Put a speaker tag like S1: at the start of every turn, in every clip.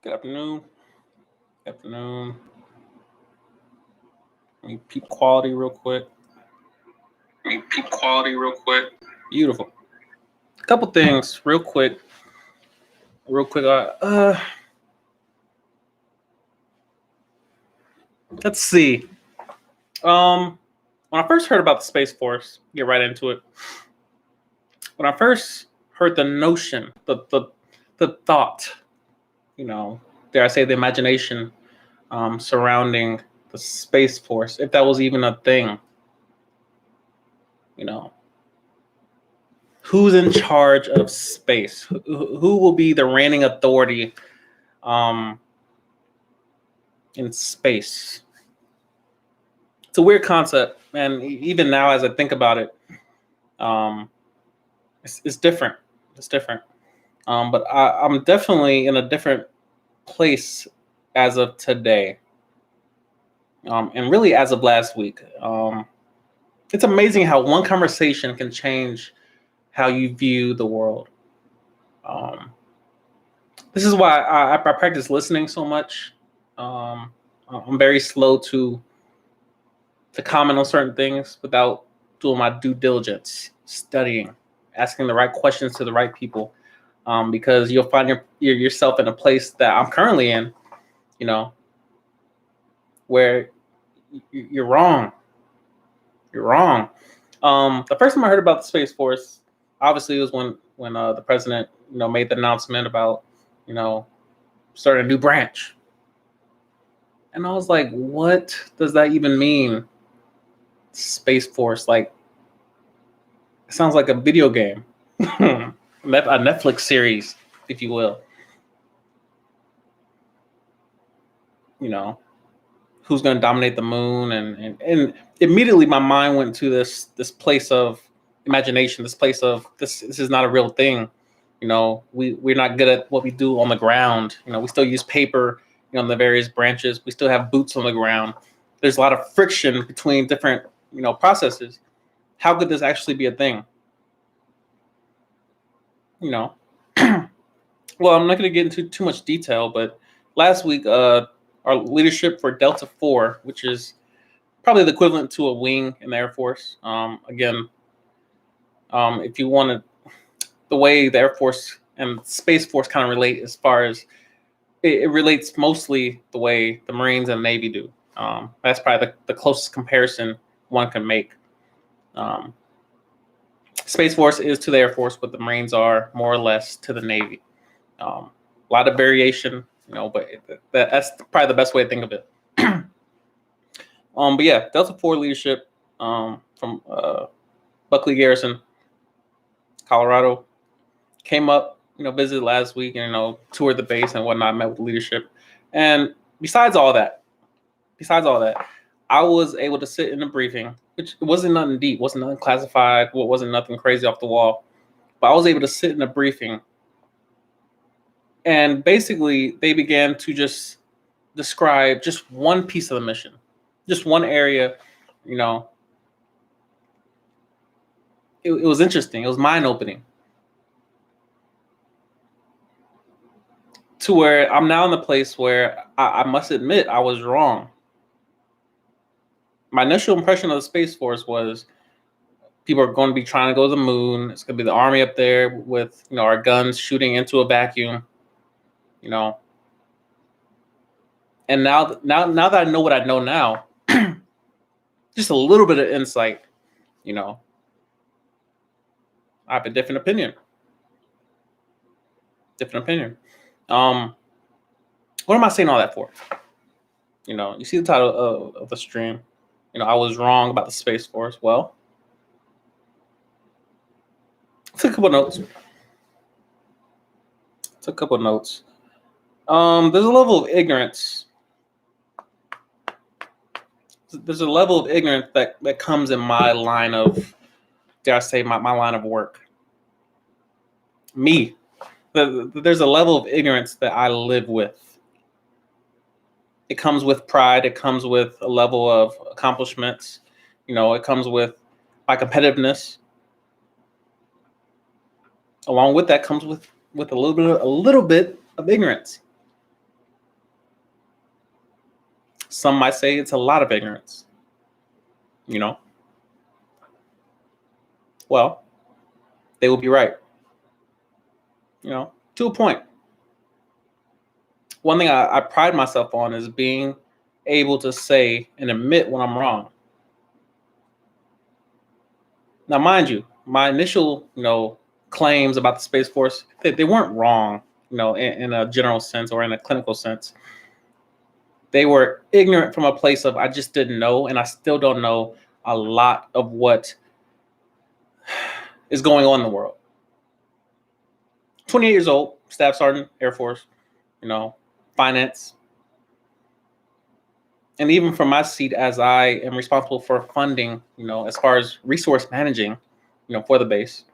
S1: Good afternoon. Afternoon. Let me peep quality real quick. Beautiful. A couple things real quick. Let's see. When I first heard about the Space Force, get right into it. When I first heard the notion, the thought, dare I say the imagination surrounding the Space Force, if that was even a thing, you know, who's in charge of space? Who will be the reigning authority in space? It's a weird concept, and even now, as I think about it, it's different. It's different. But I'm definitely in a different place as of today, and really as of last week. It's amazing how one conversation can change how you view the world. This is why I practice listening so much. I'm very slow to comment on certain things without doing my due diligence, studying, asking the right questions to the right people, because you'll find yourself in a place that I'm currently in, where you're wrong. You're wrong. The first time I heard about the Space Force, obviously, it was when the president, made the announcement about, starting a new branch, and I was like, what does that even mean? Space Force, like, it sounds like a video game, a Netflix series, if you will. Who's going to dominate the moon, and immediately my mind went to this place of imagination, this place of this is not a real thing. We're not good at what we do on the ground. We still use paper, in the various branches. We still have boots on the ground. There's a lot of friction between different, processes. How could this actually be a thing? Well, I'm not going to get into too much detail, but last week, our leadership for Delta 4, which is probably the equivalent to a wing in the Air Force. If you wanted the way the Air Force and Space Force kind of relate, as far as it relates mostly the way the Marines and the Navy do. That's probably the closest comparison one can make. Space Force is to the Air Force what the Marines are more or less to the Navy. A lot of variation, but that's probably the best way to think of it. But yeah, Delta 4 leadership from Buckley Garrison, Colorado, came up, visited last week and, toured the base and whatnot, met with leadership. And besides all that, I was able to sit in a briefing, which wasn't nothing deep, wasn't nothing classified, wasn't nothing crazy off the wall. But I was able to sit in a briefing, and basically they began to just describe just one piece of the mission, just one area. It was interesting. It was mind-opening. To where I'm now in the place where I must admit I was wrong. My initial impression of the Space Force was people are going to be trying to go to the moon. It's going to be the Army up there with, our guns shooting into a vacuum, And now that I know what I know now, just a little bit of insight, I have a different opinion. What am I saying all that for? You see the title of the stream. I was wrong about the Space Force. Well, took a couple notes. There's a level of ignorance. There's a level of ignorance that comes in my line of, dare I say, my line of work. Me. There's a level of ignorance that I live with. It comes with pride. It comes with a level of accomplishments. It comes with my competitiveness. Along with that comes with a little bit of ignorance. Some might say it's a lot of ignorance. Well, they will be right. To a point. One thing I pride myself on is being able to say and admit when I'm wrong. Now, mind you, my initial, claims about the Space Force, they weren't wrong, in a general sense or in a clinical sense. They were ignorant from a place of I just didn't know, and I still don't know a lot of what is going on in the world. 28 years old, Staff Sergeant, Air Force, finance. And even from my seat as I am responsible for funding, as far as resource managing, for the base,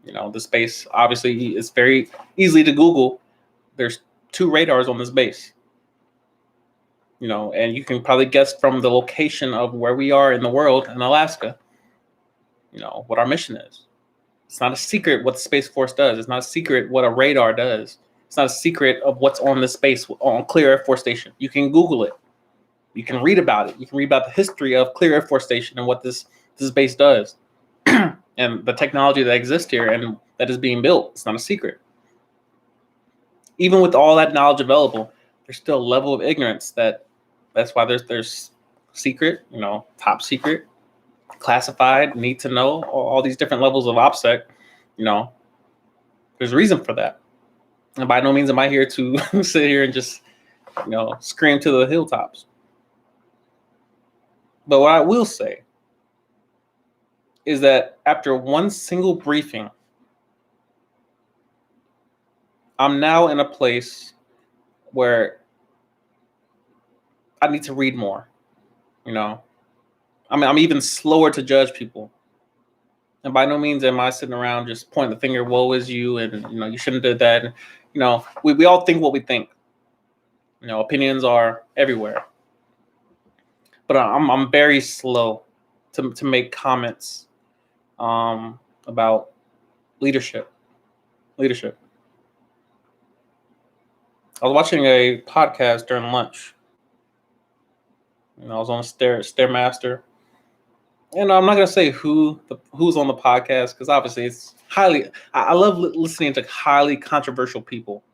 S1: the space obviously is very easily to Google. There's 2 radars on this base, and you can probably guess from the location of where we are in the world in Alaska, what our mission is. It's not a secret what the Space Force does. It's not a secret what a radar does. It's not a secret of what's on the space on Clear Air Force Station. You can Google it. You can read about it. You can read about the history of Clear Air Force Station and what this base does and the technology that exists here and that is being built. It's not a secret. Even with all that knowledge available, there's still a level of ignorance that's why there's secret, top secret, classified, need to know, all these different levels of OPSEC. There's a reason for that. And by no means am I here to sit here and just, scream to the hilltops. But what I will say is that after one single briefing, I'm now in a place where I need to read more. I'm even slower to judge people. And by no means am I sitting around just pointing the finger, woe is you, and you shouldn't have did that. And, we all think what we think. Opinions are everywhere. But I'm very slow to make comments about leadership. I was watching a podcast during lunch. I was on a Stairmaster. And I'm not gonna say who's on the podcast because obviously it's highly. I love listening to highly controversial people.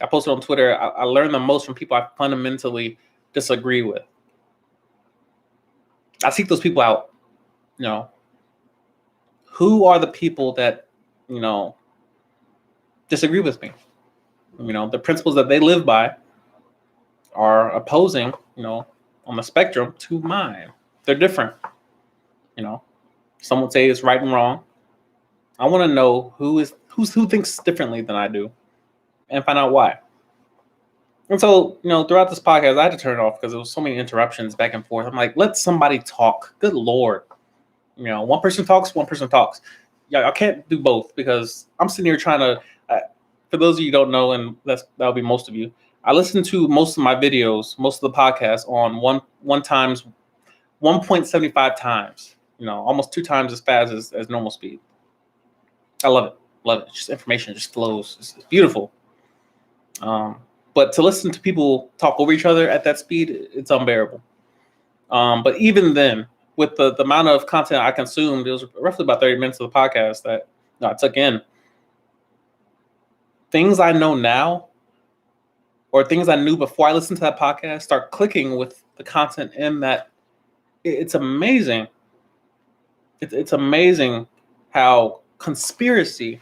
S1: I posted on Twitter. I learn the most from people I fundamentally disagree with. I seek those people out. Who are the people that disagree with me? The principles that they live by are opposing, on the spectrum to mine. They're different. Some would say it's right and wrong. I want to know who thinks differently than I do and find out why. And so, throughout this podcast, I had to turn it off because there was so many interruptions back and forth. I'm like, let somebody talk. Good Lord. One person talks, one person talks. Yeah, I can't do both because I'm sitting here trying to, for those of you who don't know, and that'll be most of you, I listen to most of my videos, most of the podcasts on 1.75 times, almost 2 times as fast as normal speed. I love it. It's just information just flows. It's beautiful. But to listen to people talk over each other at that speed, it's unbearable. But even then, with the amount of content I consumed, it was roughly about 30 minutes of the podcast that I took in. Things I know now, or things I knew before I listened to that podcast, start clicking with the content in that. It's amazing. It's amazing how conspiracy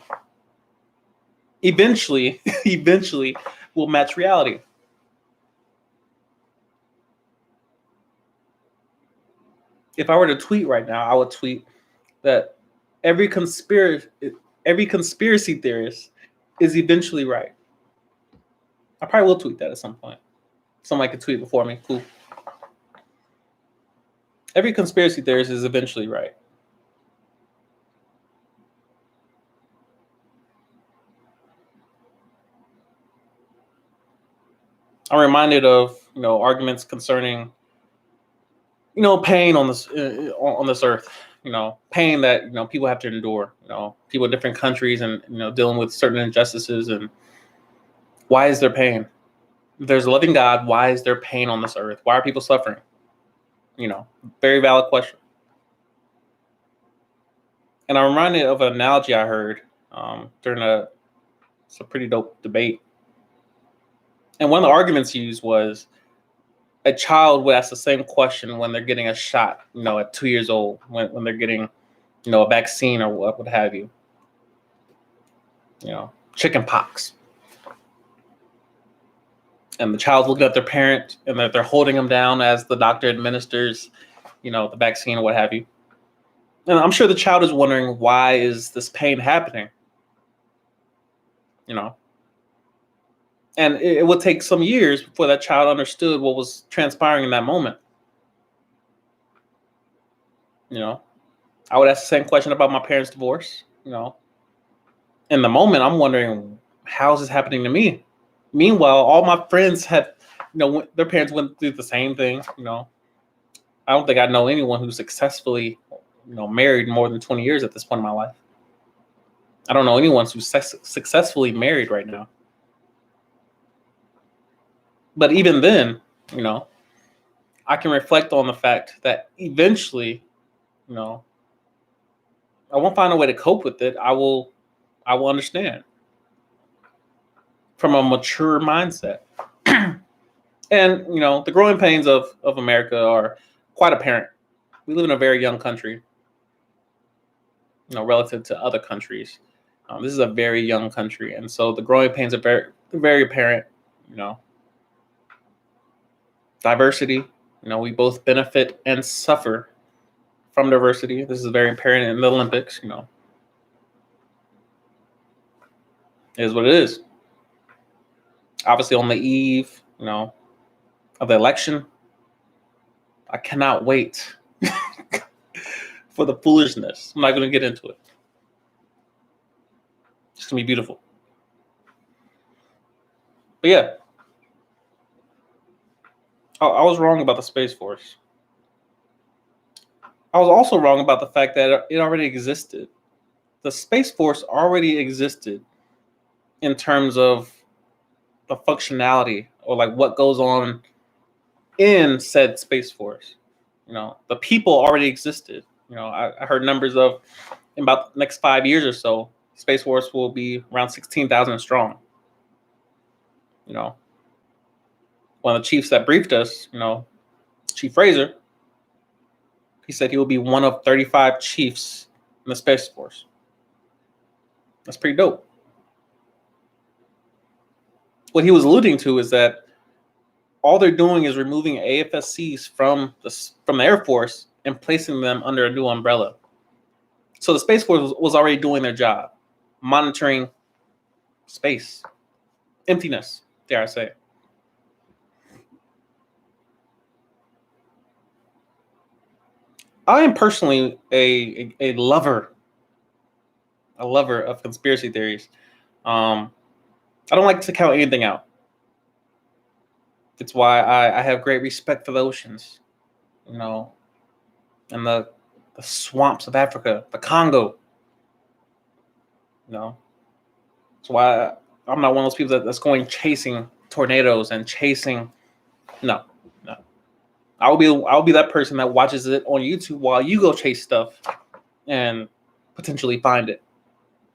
S1: eventually will match reality. If I were to tweet right now, I would tweet that every conspiracy theorist is eventually right. I probably will tweet that at some point. Somebody could tweet before me. Cool. Every conspiracy theorist is eventually right. I'm reminded of arguments concerning pain on this earth. Pain that people have to endure. People in different countries and dealing with certain injustices. And why is there pain? If there's a living God, why is there pain on this earth? Why are people suffering? Very valid question. And I'm reminded of an analogy I heard during it's a pretty dope debate. And one of the arguments used was a child would ask the same question when they're getting a shot, at 2 years old, when they're getting, a vaccine or what have you. Chicken pox. And the child's looking at their parent and they're holding them down as the doctor administers, the vaccine or what have you. And I'm sure the child is wondering, why is this pain happening? And it would take some years before that child understood what was transpiring in that moment. I would ask the same question about my parents' divorce. In the moment, I'm wondering, how is this happening to me? Meanwhile, all my friends had, their parents went through the same thing. I don't think I know anyone who's successfully, married more than 20 years at this point in my life. I don't know anyone who's successfully married right now. But even then, I can reflect on the fact that eventually, I won't find a way to cope with it. I will understand from a mature mindset. And, the growing pains of America are quite apparent. We live in a very young country, relative to other countries. This is a very young country. And so the growing pains are very, very apparent, Diversity, we both benefit and suffer from diversity. This is very apparent in the Olympics, It is what it is. Obviously, on the eve, of the election, I cannot wait for the foolishness. I'm not going to get into it. It's going to be beautiful. But yeah, I was wrong about the Space Force. I was also wrong about the fact that it already existed. The Space Force already existed in terms of the functionality or like what goes on in said Space Force. The people already existed. I heard numbers of in about the next 5 years or so, Space Force will be around 16,000 strong. One of the chiefs that briefed us, Chief Fraser, he said he will be one of 35 chiefs in the Space Force. That's pretty dope. What he was alluding to is that all they're doing is removing AFSCs from the Air Force and placing them under a new umbrella. So the Space Force was already doing their job, monitoring space, emptiness, dare I say. I am personally a lover of conspiracy theories. I don't like to count anything out. It's why I have great respect for the oceans, and the swamps of Africa, the Congo. That's why I'm not one of those people that's going chasing tornadoes and chasing. No. I'll be that person that watches it on YouTube while you go chase stuff and potentially find it.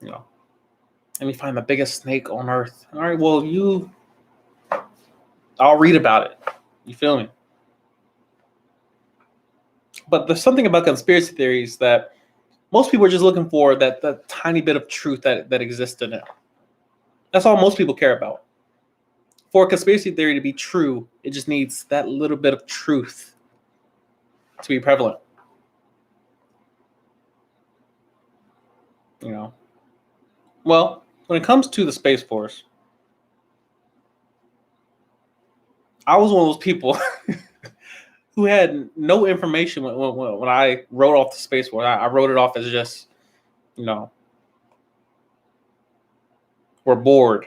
S1: Let me find the biggest snake on earth. All right, well, I'll read about it. You feel me? But there's something about conspiracy theories that most people are just looking for that tiny bit of truth that exists in it. That's all most people care about. For a conspiracy theory to be true, it just needs that little bit of truth to be prevalent. Well, when it comes to the Space Force, I was one of those people who had no information when I wrote off the Space Force. I wrote it off as just, we're bored,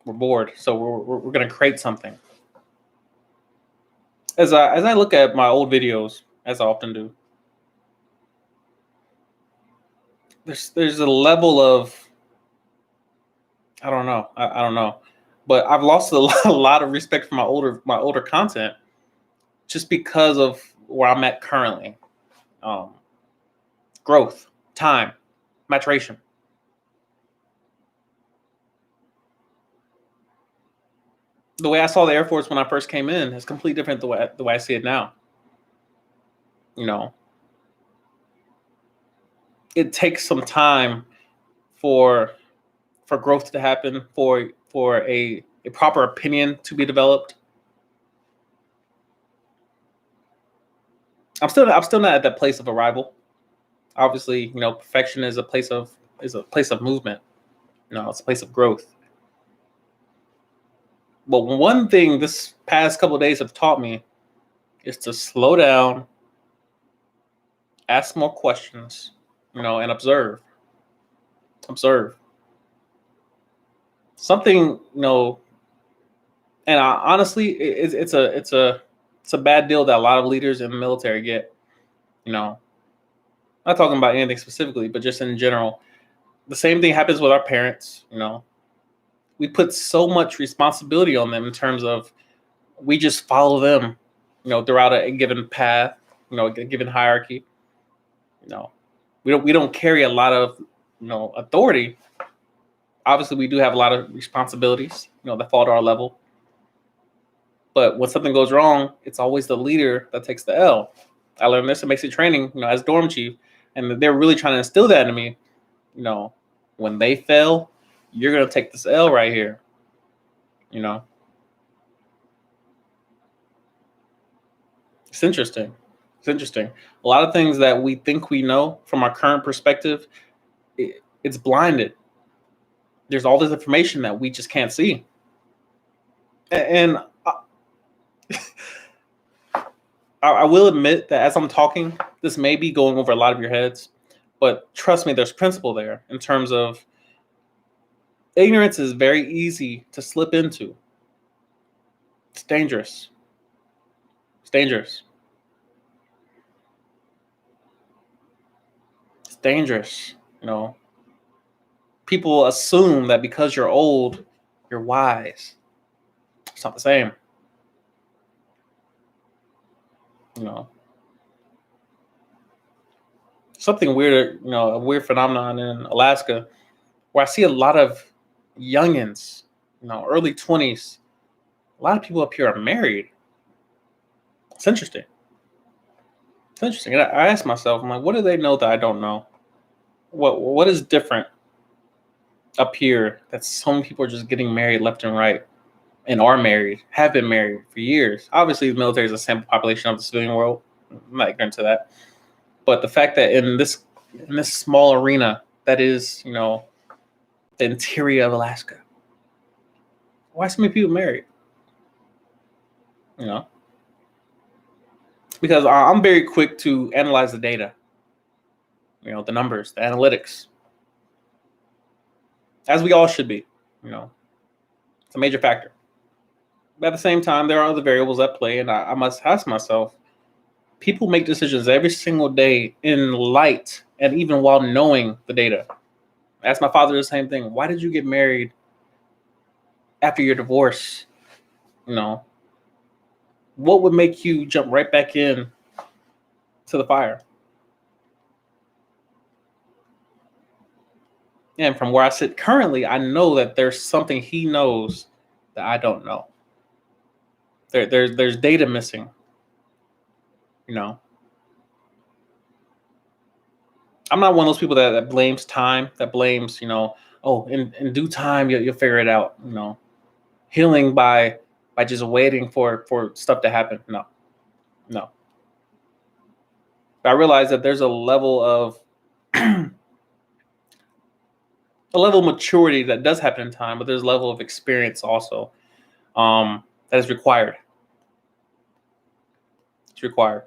S1: We're bored, so we're gonna create something. As I look at my old videos, as I often do, there's a level of I don't know. I don't know, but I've lost a lot of respect for my older content just because of where I'm at currently. Um, Growth, time, maturation. The way I saw the Air Force when I first came in is completely different the way I see it now. You know, it takes some time for growth to happen, for a proper opinion to be developed. I'm still not at that place of arrival. Obviously, perfection is a place of movement. It's a place of growth. But one thing this past couple of days have taught me is to slow down, ask more questions, and observe. Observe something, and honestly, it's a bad deal that a lot of leaders in the military get. Not talking about anything specifically, but just in general. The same thing happens with our parents. We put so much responsibility on them in terms of we just follow them, throughout a given path, a given hierarchy. You know, we don't carry a lot of authority. Obviously, we do have a lot of responsibilities, that fall to our level. But when something goes wrong, it's always the leader that takes the L. I learned this in basic training, as dorm chief, and they're really trying to instill that in me. When they fail, you're gonna take this L right here. It's interesting. It's interesting. A lot of things that we think we know from our current perspective, it's blinded. There's all this information that we just can't see. And I will admit that as I'm talking, this may be going over a lot of your heads, but trust me, there's principle there in terms of ignorance is very easy to slip into. It's dangerous. It's dangerous. It's dangerous. People assume that because you're old, you're wise. It's not the same. Something weird, a weird phenomenon in Alaska where I see a lot of youngins, early 20s. A lot of people up here are married. It's interesting. It's interesting. And I ask myself, I'm like, what do they know that I don't know? What is different up here that so many people are just getting married left and right and are married, have been married for years? Obviously, the military is a sample population of the civilian world. I'm not ignorant to that. But the fact that in this small arena that is, the interior of Alaska, why so many people married? Because I'm very quick to analyze the data, the numbers, the analytics, as we all should be. It's a major factor. But at the same time, there are other variables at play, and I must ask myself, people make decisions every single day in light and even while knowing the data. I asked my father the same thing. Why did you get married after your divorce? What would make you jump right back in to the fire? And from where I sit currently, I know that there's something he knows that I don't know. There's data missing. I'm not one of those people that blames time, that blames, oh, in due time you'll figure it out. Healing by just waiting for stuff to happen. No. But I realize that there's a level of maturity that does happen in time, but there's a level of experience also that is required. It's required.